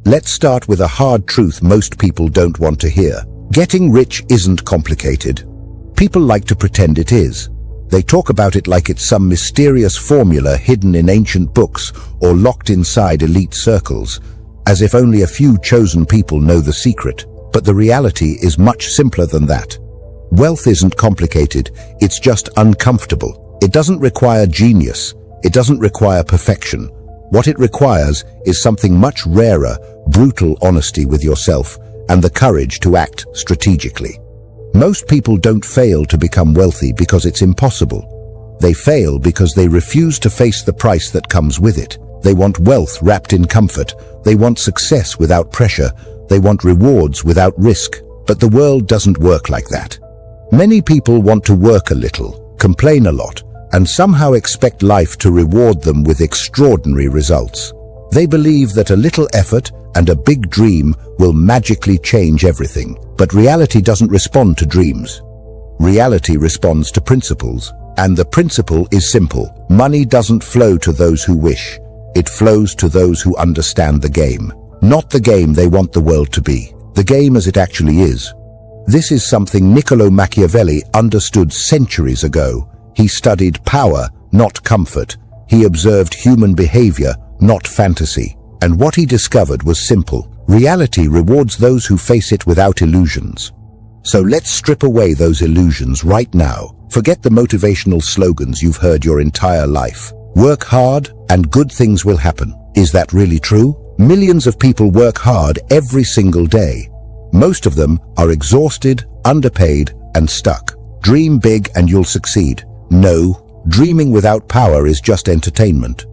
Let's start with a hard truth most people don't want to hear. Getting rich isn't complicated. People like to pretend it is. They talk about it like it's some mysterious formula hidden in ancient books or locked inside elite circles, as if only a few chosen people know the secret. But the reality is much simpler than that. Wealth isn't complicated, it's just uncomfortable. It doesn't require genius. It doesn't require perfection. What it requires is something much rarer, brutal honesty with yourself and the courage to act strategically. Most people don't fail to become wealthy because it's impossible. They fail because they refuse to face the price that comes with it. They want wealth wrapped in comfort. They want success without pressure. They want rewards without risk. But the world doesn't work like that. Many people want to work a little, complain a lot, and somehow expect life to reward them with extraordinary results. They believe that a little effort and a big dream will magically change everything. But reality doesn't respond to dreams. Reality responds to principles. And the principle is simple. Money doesn't flow to those who wish. It flows to those who understand the game. Not the game they want the world to be. The game as it actually is. This is something Niccolò Machiavelli understood centuries ago. He studied power, not comfort. He observed human behavior, not fantasy. And what he discovered was simple. Reality rewards those who face it without illusions. So let's strip away those illusions right now. Forget the motivational slogans you've heard your entire life. Work hard and good things will happen. Is that really true? Millions of people work hard every single day. Most of them are exhausted, underpaid, and stuck. Dream big and you'll succeed. No, dreaming without power is just entertainment.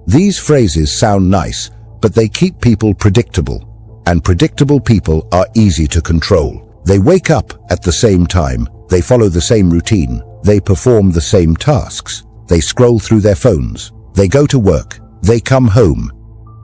These phrases sound nice, but they keep people predictable. And predictable people are easy to control. They wake up at the same time. They follow the same routine. They perform the same tasks. They scroll through their phones. They go to work. They come home.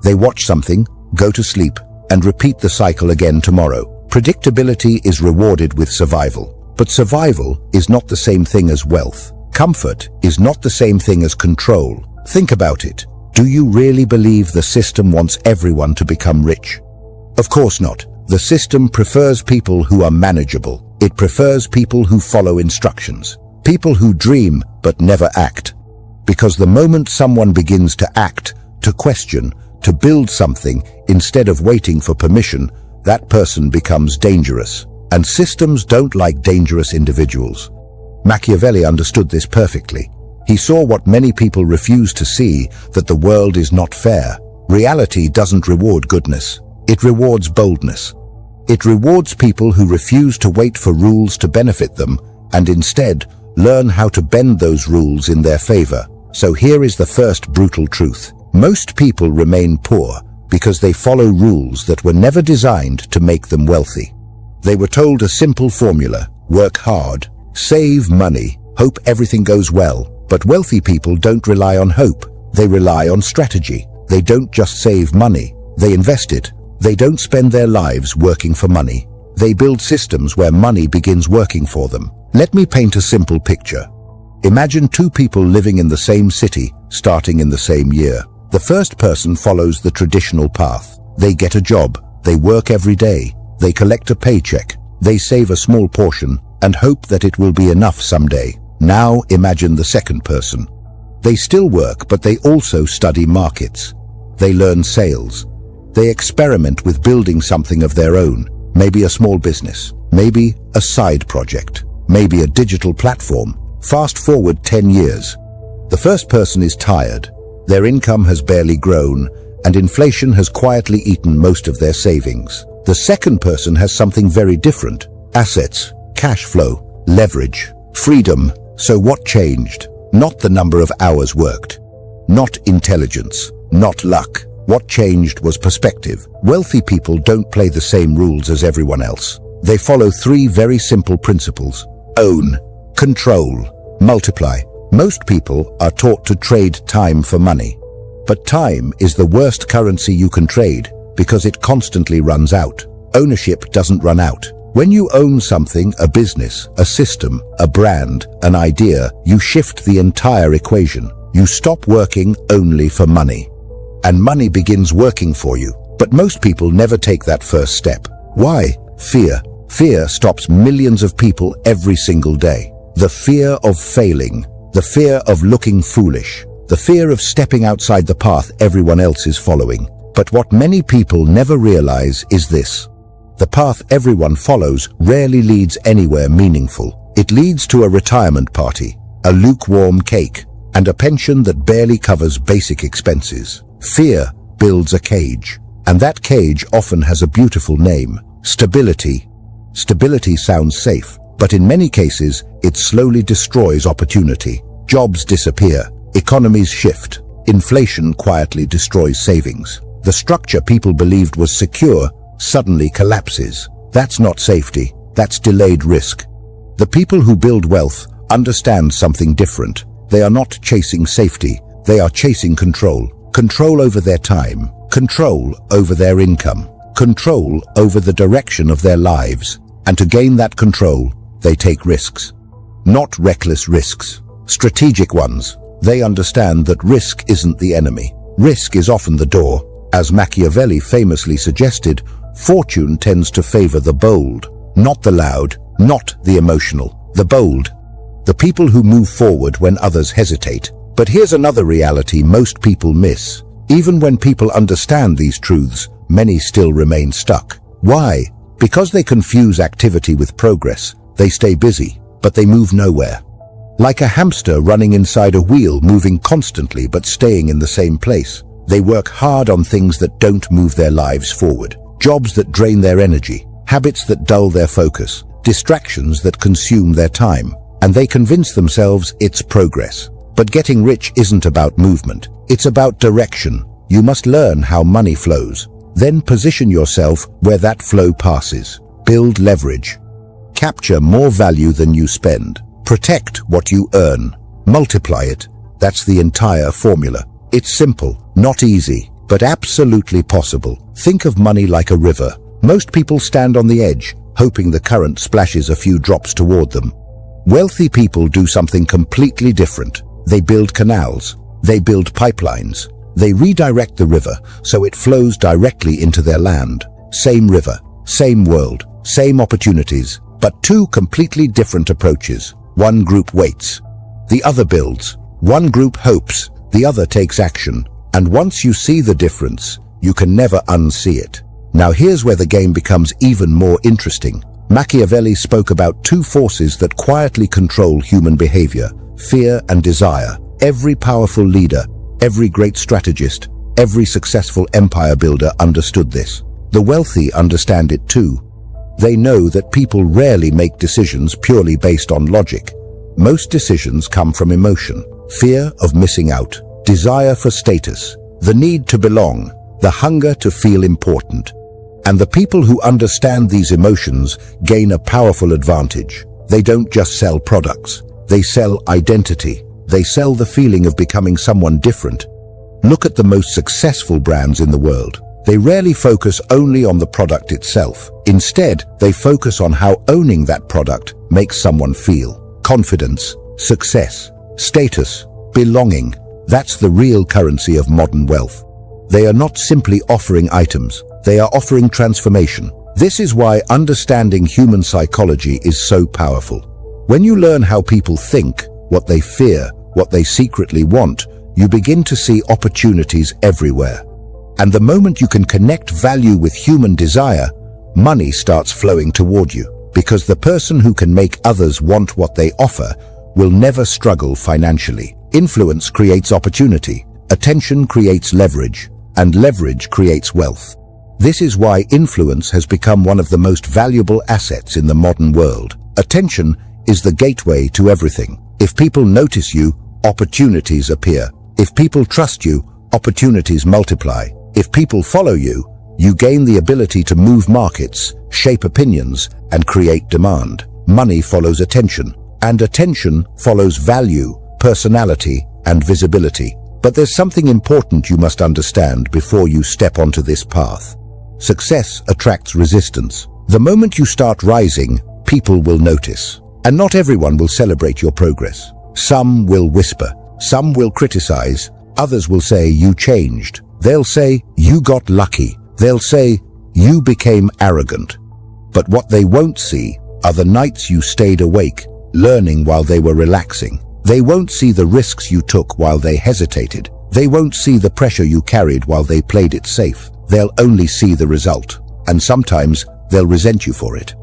They watch something, go to sleep, and repeat the cycle again tomorrow. Predictability is rewarded with survival. But survival is not the same thing as wealth. Comfort is not the same thing as control. Think about it. Do you really believe the system wants everyone to become rich? Of course not. The system prefers people who are manageable. It prefers people who follow instructions. People who dream but never act. Because the moment someone begins to act, to question, to build something instead of waiting for permission, that person becomes dangerous. And systems don't like dangerous individuals. Machiavelli understood this perfectly. He saw what many people refuse to see, that the world is not fair. Reality doesn't reward goodness. It rewards boldness. It rewards people who refuse to wait for rules to benefit them and instead learn how to bend those rules in their favor. So here is the first brutal truth. Most people remain poor because they follow rules that were never designed to make them wealthy. They were told a simple formula: work hard, save money, hope everything goes well. But wealthy people don't rely on hope. They rely on strategy. They don't just save money. They invest it. They don't spend their lives working for money. They build systems where money begins working for them. Let me paint a simple picture. Imagine two people living in the same city, starting in the same year. The first person follows the traditional path. They get a job. They work every day. They collect a paycheck. They save a small portion and hope that it will be enough someday. Now imagine the second person. They still work, but they also study markets. They learn sales. They experiment with building something of their own, maybe a small business, maybe a side project, maybe a digital platform. Fast forward 10 years. The first person is tired. Their income has barely grown, and inflation has quietly eaten most of their savings. The second person has something very different: assets, cash flow, leverage, freedom. So what changed? Not the number of hours worked, not intelligence, not luck. What changed was perspective. Wealthy people don't play the same rules as everyone else. They follow three very simple principles: own, control, multiply. Most people are taught to trade time for money. But time is the worst currency you can trade because it constantly runs out. Ownership doesn't run out. When you own something, a business, a system, a brand, an idea, you shift the entire equation. You stop working only for money. And money begins working for you. But most people never take that first step. Why? Fear. Fear stops millions of people every single day. The fear of failing, the fear of looking foolish, the fear of stepping outside the path everyone else is following. But what many people never realize is this. The path everyone follows rarely leads anywhere meaningful. It leads to a retirement party, a lukewarm cake, and a pension that barely covers basic expenses. Fear builds a cage, and that cage often has a beautiful name: stability. Stability sounds safe, but in many cases, it slowly destroys opportunity. Jobs disappear, economies shift, inflation quietly destroys savings. The structure people believed was secure suddenly collapses. That's not safety, that's delayed risk. The people who build wealth understand something different. They are not chasing safety, they are chasing control. Control over their time, control over their income, control over the direction of their lives. And to gain that control, they take risks. Not reckless risks, strategic ones. They understand that risk isn't the enemy. Risk is often the door. As Machiavelli famously suggested, fortune tends to favor the bold, not the loud, not the emotional, the bold. The people who move forward when others hesitate. But here's another reality most people miss. Even when people understand these truths, many still remain stuck. Why? Because they confuse activity with progress. They stay busy, but they move nowhere. Like a hamster running inside a wheel, moving constantly but staying in the same place. They work hard on things that don't move their lives forward. Jobs that drain their energy, habits that dull their focus, distractions that consume their time. And they convince themselves it's progress. But getting rich isn't about movement. It's about direction. You must learn how money flows. Then position yourself where that flow passes. Build leverage. Capture more value than you spend. Protect what you earn. Multiply it. That's the entire formula. It's simple, not easy, but absolutely possible. Think of money like a river. Most people stand on the edge, hoping the current splashes a few drops toward them. Wealthy people do something completely different. They build canals. They build pipelines. They redirect the river so it flows directly into their land. Same river, same world, same opportunities, but two completely different approaches. One group waits. The other builds. One group hopes. The other takes action. And once you see the difference, you can never unsee it. Now here's where the game becomes even more interesting. Machiavelli spoke about two forces that quietly control human behavior: fear and desire. Every powerful leader, every great strategist, every successful empire builder understood this. The wealthy understand it too. They know that people rarely make decisions purely based on logic. Most decisions come from emotion, fear of missing out, desire for status, the need to belong, the hunger to feel important. And the people who understand these emotions gain a powerful advantage. They don't just sell products, they sell identity. They sell the feeling of becoming someone different. Look at the most successful brands in the world. They rarely focus only on the product itself. Instead, they focus on how owning that product makes someone feel. Confidence, success, status, belonging. That's the real currency of modern wealth. They are not simply offering items. They are offering transformation. This is why understanding human psychology is so powerful. When you learn how people think, what they fear, what they secretly want, you begin to see opportunities everywhere. And the moment you can connect value with human desire, money starts flowing toward you. Because the person who can make others want what they offer will never struggle financially. Influence creates opportunity, attention creates leverage, and leverage creates wealth. This is why influence has become one of the most valuable assets in the modern world. Attention is the gateway to everything. If people notice you, opportunities appear. If people trust you, opportunities multiply. If people follow you, you gain the ability to move markets, shape opinions, and create demand. Money follows attention, and attention follows value, personality, and visibility. But there's something important you must understand before you step onto this path. Success attracts resistance. The moment you start rising, people will notice. And not everyone will celebrate your progress. Some will whisper, some will criticize, others will say you changed. They'll say you got lucky. They'll say, "You became arrogant." But what they won't see are the nights you stayed awake, learning while they were relaxing. They won't see the risks you took while they hesitated. They won't see the pressure you carried while they played it safe. They'll only see the result, and sometimes they'll resent you for it.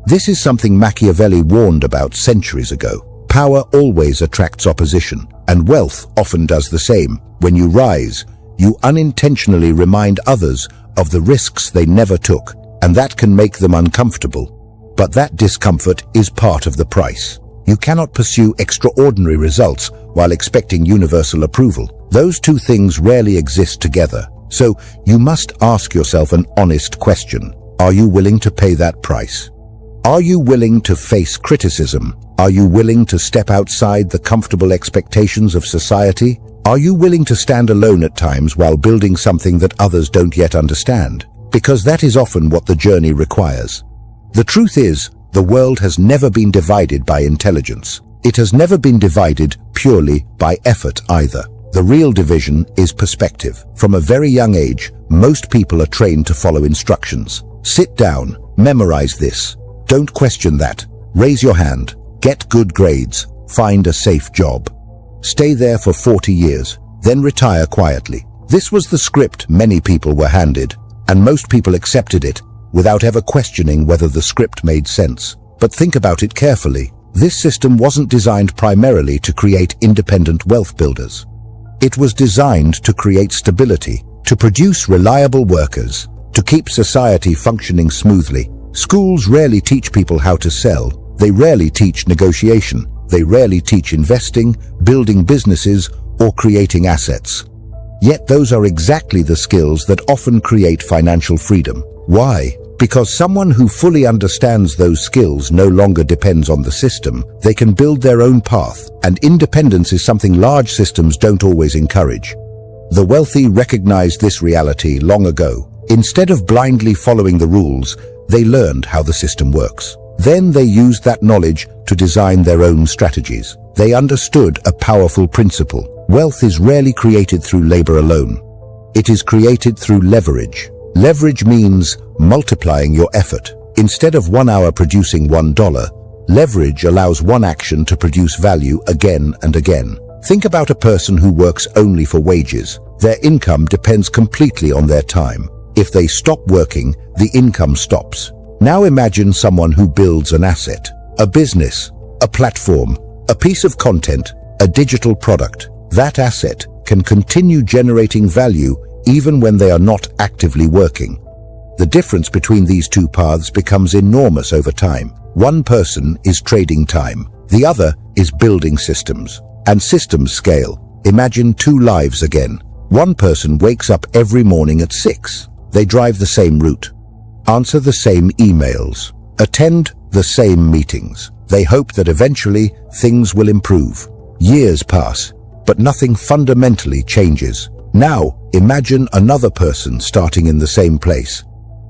This is something Machiavelli warned about centuries ago. Power always attracts opposition, and wealth often does the same. When you rise, you unintentionally remind others of the risks they never took, and that can make them uncomfortable. But that discomfort is part of the price. You cannot pursue extraordinary results while expecting universal approval. Those two things rarely exist together. So you must ask yourself an honest question. Are you willing to pay that price? Are you willing to face criticism? Are you willing to step outside the comfortable expectations of society? Are you willing to stand alone at times while building something that others don't yet understand? Because that is often what the journey requires. The truth is, the world has never been divided by intelligence. It has never been divided purely by effort either. The real division is perspective. From a very young age, most people are trained to follow instructions. Sit down, memorize this. Don't question that. Raise your hand. Get good grades. Find a safe job. Stay there for 40 years, then retire quietly. This was the script many people were handed, and most people accepted it without ever questioning whether the script made sense. But think about it carefully. This system wasn't designed primarily to create independent wealth builders. It was designed to create stability, to produce reliable workers, to keep society functioning smoothly. Schools rarely teach people how to sell. They rarely teach negotiation. They rarely teach investing, building businesses, or creating assets. Yet those are exactly the skills that often create financial freedom. Why? Because someone who fully understands those skills no longer depends on the system. They can build their own path, and independence is something large systems don't always encourage. The wealthy recognized this reality long ago. Instead of blindly following the rules, they learned how the system works. Then they used that knowledge to design their own strategies. They understood a powerful principle. Wealth is rarely created through labor alone. It is created through leverage. Leverage means multiplying your effort. Instead of 1 hour producing $1, leverage allows one action to produce value again and again. Think about a person who works only for wages. Their income depends completely on their time. If they stop working, the income stops. Now imagine someone who builds an asset, a business, a platform, a piece of content, a digital product. That asset can continue generating value even when they are not actively working. The difference between these two paths becomes enormous over time. One person is trading time. The other is building systems. And systems scale. Imagine two lives again. One person wakes up every morning at 6. They drive the same route, answer the same emails, attend the same meetings. They hope that eventually things will improve. Years pass, but nothing fundamentally changes. Now, imagine another person starting in the same place.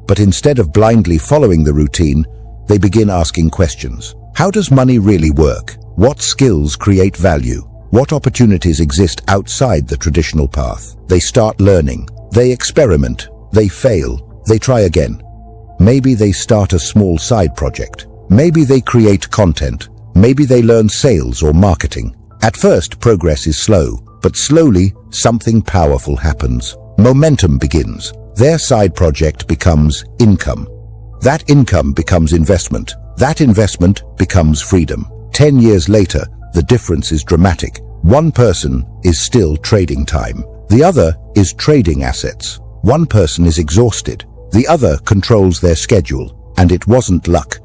But instead of blindly following the routine, they begin asking questions. How does money really work? What skills create value? What opportunities exist outside the traditional path? They start learning. They experiment. They fail. They try again. Maybe they start a small side project. Maybe they create content. Maybe they learn sales or marketing. At first, progress is slow, but slowly, something powerful happens. Momentum begins. Their side project becomes income. That income becomes investment. That investment becomes freedom. 10 years later, the difference is dramatic. One person is still trading time. The other is trading assets. One person is exhausted. The other controls their schedule. And it wasn't luck.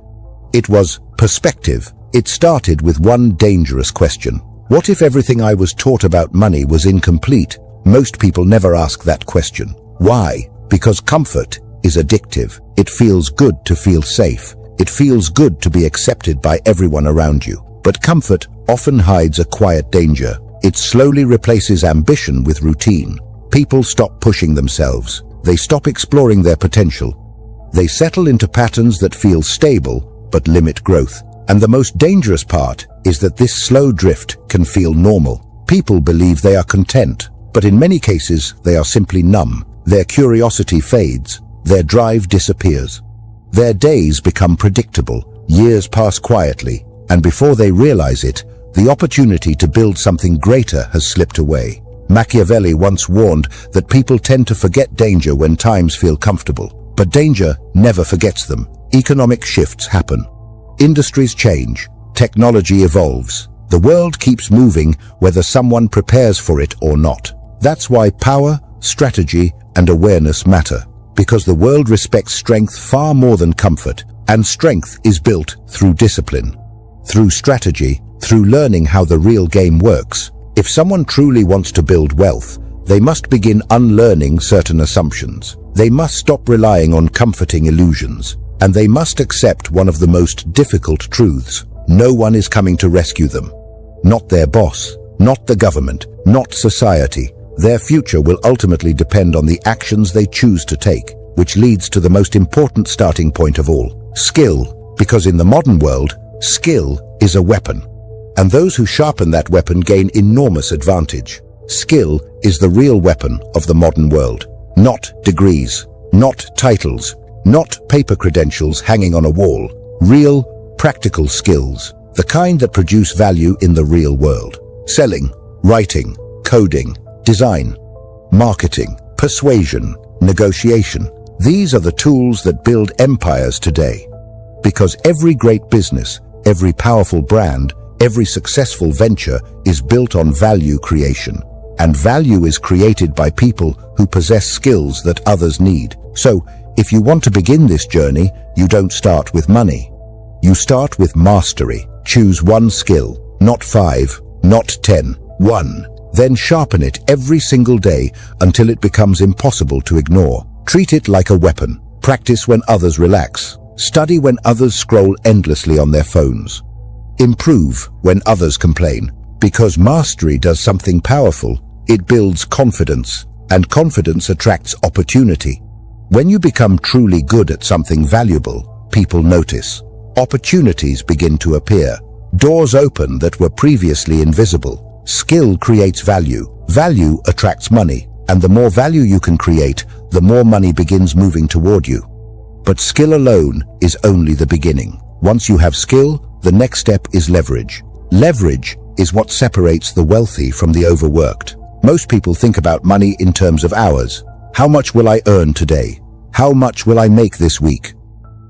It was perspective. It started with one dangerous question. What if everything I was taught about money was incomplete? Most people never ask that question. Why? Because comfort is addictive. It feels good to feel safe. It feels good to be accepted by everyone around you. But comfort often hides a quiet danger. It slowly replaces ambition with routine. People stop pushing themselves. They stop exploring their potential. They settle into patterns that feel stable but limit growth. And the most dangerous part is that this slow drift can feel normal. People believe they are content, but in many cases they are simply numb. Their curiosity fades. their drive disappears. Their days become predictable, years pass quietly, and before they realize it, the opportunity to build something greater has slipped away. Machiavelli once warned that people tend to forget danger when times feel comfortable, but danger never forgets them. Economic shifts happen. Industries change. Technology evolves. The world keeps moving whether someone prepares for it or not. That's why power, strategy, and awareness matter. Because the world respects strength far more than comfort, and strength is built through discipline, through strategy, through learning how the real game works. If someone truly wants to build wealth, they must begin unlearning certain assumptions. They must stop relying on comforting illusions. And they must accept one of the most difficult truths. No one is coming to rescue them. Not their boss, not the government, not society. Their future will ultimately depend on the actions they choose to take, which leads to the most important starting point of all, skill. Because in the modern world, skill is a weapon. And those who sharpen that weapon gain enormous advantage. Skill is the real weapon of the modern world. Not degrees, not titles, not paper credentials hanging on a wall. Real, practical skills, the kind that produce value in the real world. Selling, writing, coding, design, marketing, persuasion, negotiation. These are the tools that build empires today. Because every great business, every powerful brand, every successful venture is built on value creation. And value is created by people who possess skills that others need. So, if you want to begin this journey, you don't start with money. You start with mastery. Choose one skill, not 5, not 10, 1. Then sharpen it every single day until it becomes impossible to ignore. Treat it like a weapon. Practice when others relax. Study when others scroll endlessly on their phones. Improve when others complain. Because mastery does something powerful. It builds confidence, and confidence attracts opportunity. When you become truly good at something valuable, people notice. Opportunities begin to appear. Doors open that were previously invisible. Skill creates value. Value attracts money. And the more value you can create, the more money begins moving toward you. But skill alone is only the beginning. Once you have skill, the next step is leverage. Leverage is what separates the wealthy from the overworked. Most people think about money in terms of hours. How much will I earn today? How much will I make this week?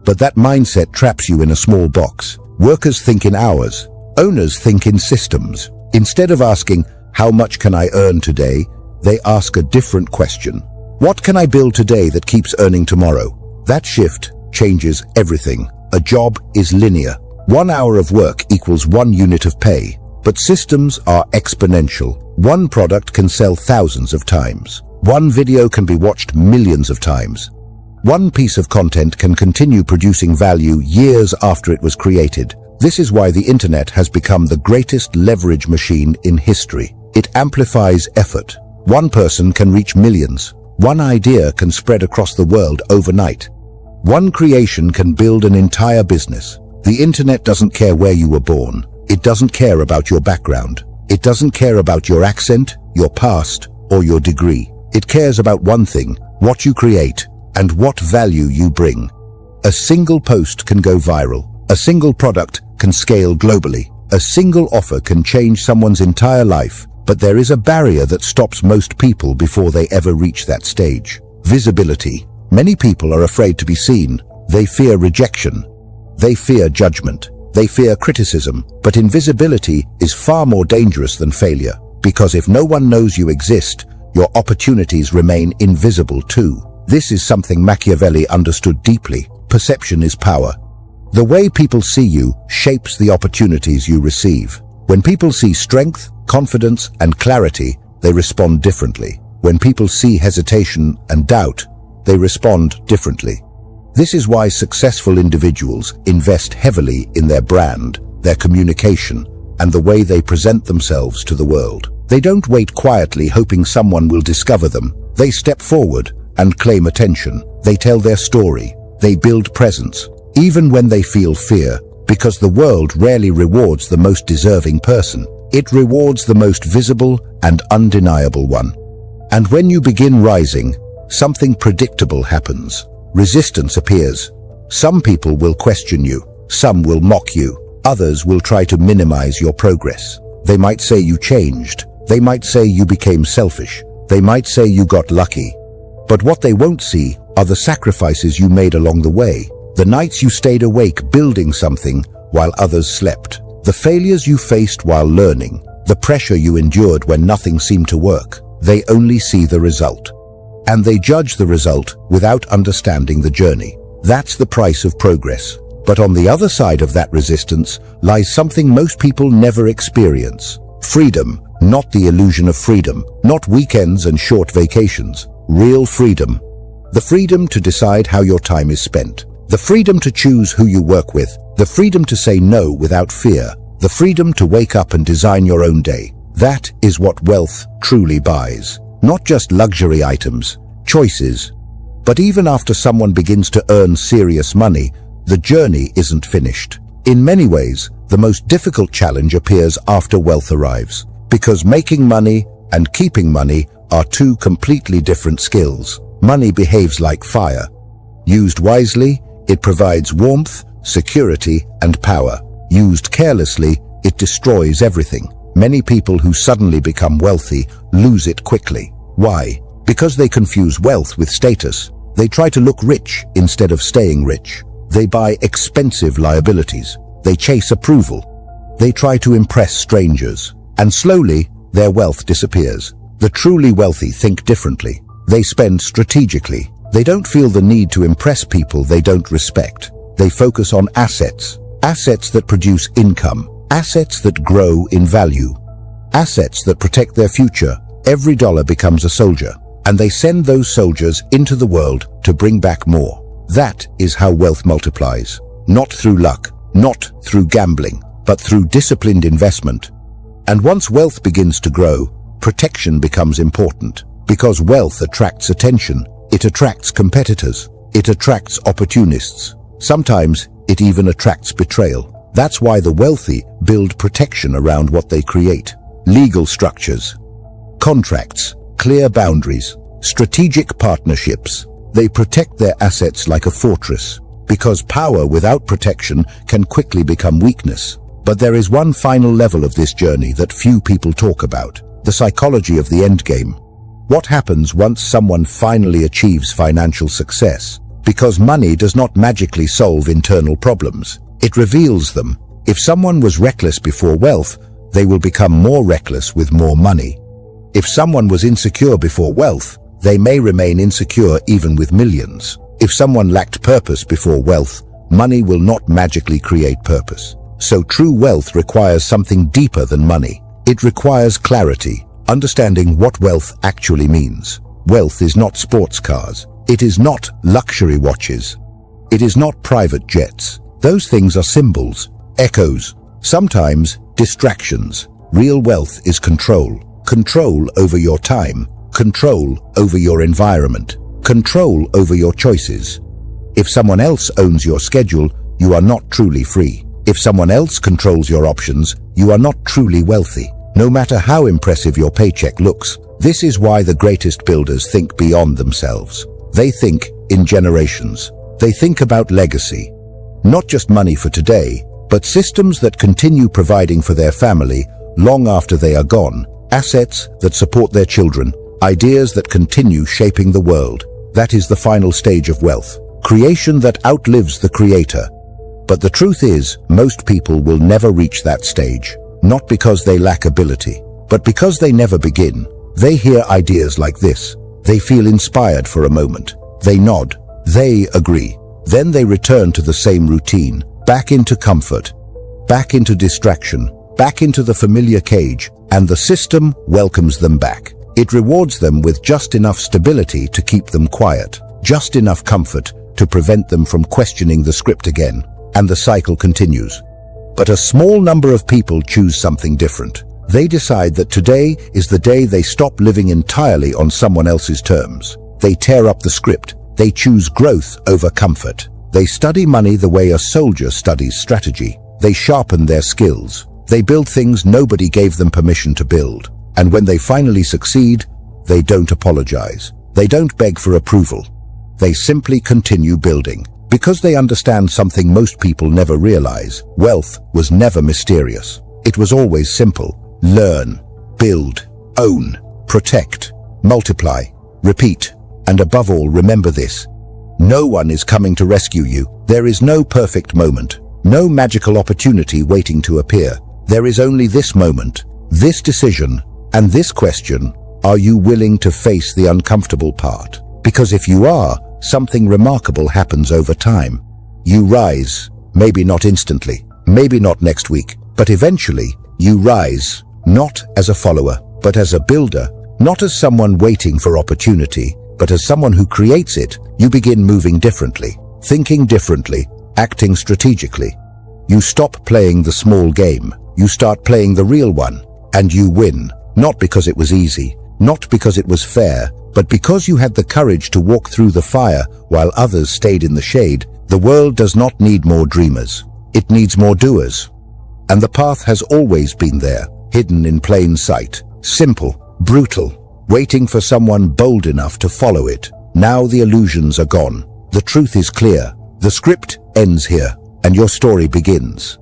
But that mindset traps you in a small box. Workers think in hours. Owners think in systems. Instead of asking, how much can I earn today? They ask a different question. What can I build today that keeps earning tomorrow? That shift changes everything. A job is linear. 1 hour of work equals 1 unit of pay. But systems are exponential. One product can sell thousands of times. One video can be watched millions of times. One piece of content can continue producing value years after it was created. This is why the internet has become the greatest leverage machine in history. It amplifies effort. One person can reach millions. One idea can spread across the world overnight. One creation can build an entire business. The internet doesn't care where you were born. It doesn't care about your background. It doesn't care about your accent, your past, or your degree. It cares about one thing, what you create, and what value you bring. A single post can go viral. A single product can scale globally. A single offer can change someone's entire life. But there is a barrier that stops most people before they ever reach that stage. Visibility. Many people are afraid to be seen. They fear rejection. They fear judgment. They fear criticism. But invisibility is far more dangerous than failure. Because if no one knows you exist, your opportunities remain invisible too. This is something Machiavelli understood deeply. Perception is power. The way people see you shapes the opportunities you receive. When people see strength, confidence, and clarity, they respond differently. When people see hesitation and doubt, they respond differently. This is why successful individuals invest heavily in their brand, their communication, and the way they present themselves to the world. They don't wait quietly hoping someone will discover them. They step forward and claim attention. They tell their story. They build presence, even when they feel fear, because the world rarely rewards the most deserving person. It rewards the most visible and undeniable one. And when you begin rising, something predictable happens. resistance appears. Some people will question you, some will mock you, others will try to minimize your progress. They might say you changed, they might say you became selfish, they might say you got lucky. But what they won't see are the sacrifices you made along the way, the nights you stayed awake building something while others slept, the failures you faced while learning, the pressure you endured when nothing seemed to work. They only see the result. And they judge the result without understanding the journey. That's the price of progress. But on the other side of that resistance lies something most people never experience. Freedom, not the illusion of freedom, not weekends and short vacations. Real freedom. The freedom to decide how your time is spent. The freedom to choose who you work with. The freedom to say no without fear. The freedom to wake up and design your own day. That is what wealth truly buys. Not just luxury items, choices. But even after someone begins to earn serious money, the journey isn't finished. In many ways, the most difficult challenge appears after wealth arrives. Because making money and keeping money are two completely different skills. Money behaves like fire. Used wisely, it provides warmth, security, and power. Used carelessly, it destroys everything. Many people who suddenly become wealthy lose it quickly. Why? Because they confuse wealth with status. They try to look rich instead of staying rich. They buy expensive liabilities. They chase approval. They try to impress strangers. And slowly, their wealth disappears. The truly wealthy think differently. They spend strategically. They don't feel the need to impress people they don't respect. They focus on assets. Assets that produce income. Assets that grow in value. Assets that protect their future. Every dollar becomes a soldier, and they send those soldiers into the world to bring back more. That is how wealth multiplies. Not through luck, not through gambling, but through disciplined investment. And once wealth begins to grow, protection becomes important. Because wealth attracts attention, it attracts competitors, it attracts opportunists. Sometimes it even attracts betrayal. That's why the wealthy build protection around what they create. Legal structures, contracts, clear boundaries, strategic partnerships. They protect their assets like a fortress, because power without protection can quickly become weakness. But there is one final level of this journey that few people talk about, the psychology of the endgame. What happens once someone finally achieves financial success? Because money does not magically solve internal problems. It reveals them. If someone was reckless before wealth, they will become more reckless with more money. If someone was insecure before wealth, they may remain insecure even with millions. If someone lacked purpose before wealth, money will not magically create purpose. So true wealth requires something deeper than money. It requires clarity, understanding what wealth actually means. Wealth is not sports cars. It is not luxury watches. It is not private jets. Those things are symbols, echoes, sometimes distractions. Real wealth is control. Control over your time. Control over your environment. Control over your choices. If someone else owns your schedule, you are not truly free. If someone else controls your options, you are not truly wealthy. No matter how impressive your paycheck looks, this is why the greatest builders think beyond themselves. They think in generations. They think about legacy. Not just money for today, but systems that continue providing for their family long after they are gone, assets that support their children, ideas that continue shaping the world. That is the final stage of wealth, creation that outlives the creator. But the truth is, most people will never reach that stage, not because they lack ability, but because they never begin. They hear ideas like this. They feel inspired for a moment. They nod. They agree. Then they return to the same routine, back into comfort, back into distraction, back into the familiar cage, and the system welcomes them back. It rewards them with just enough stability to keep them quiet, just enough comfort to prevent them from questioning the script again, and the cycle continues. But a small number of people choose something different. They decide that today is the day they stop living entirely on someone else's terms. They tear up the script. They choose growth over comfort. They study money the way a soldier studies strategy. They sharpen their skills. They build things nobody gave them permission to build. And when they finally succeed, they don't apologize. They don't beg for approval. They simply continue building. Because they understand something most people never realize. Wealth was never mysterious. It was always simple. Learn, build, own, protect, multiply, repeat, and above all, remember this. No one is coming to rescue you. There is no perfect moment, no magical opportunity waiting to appear. There is only this moment, this decision, and this question: are you willing to face the uncomfortable part? Because if you are, something remarkable happens over time. You rise, maybe not instantly, maybe not next week, but eventually you rise, not as a follower, but as a builder, not as someone waiting for opportunity, but as someone who creates it. You begin moving differently, thinking differently, acting strategically. You stop playing the small game, you start playing the real one, and you win, not because it was easy, not because it was fair, but because you had the courage to walk through the fire while others stayed in the shade. The world does not need more dreamers. It needs more doers. And the path has always been there, hidden in plain sight, simple, brutal, waiting for someone bold enough to follow it. Now the illusions are gone. The truth is clear. The script ends here, and your story begins.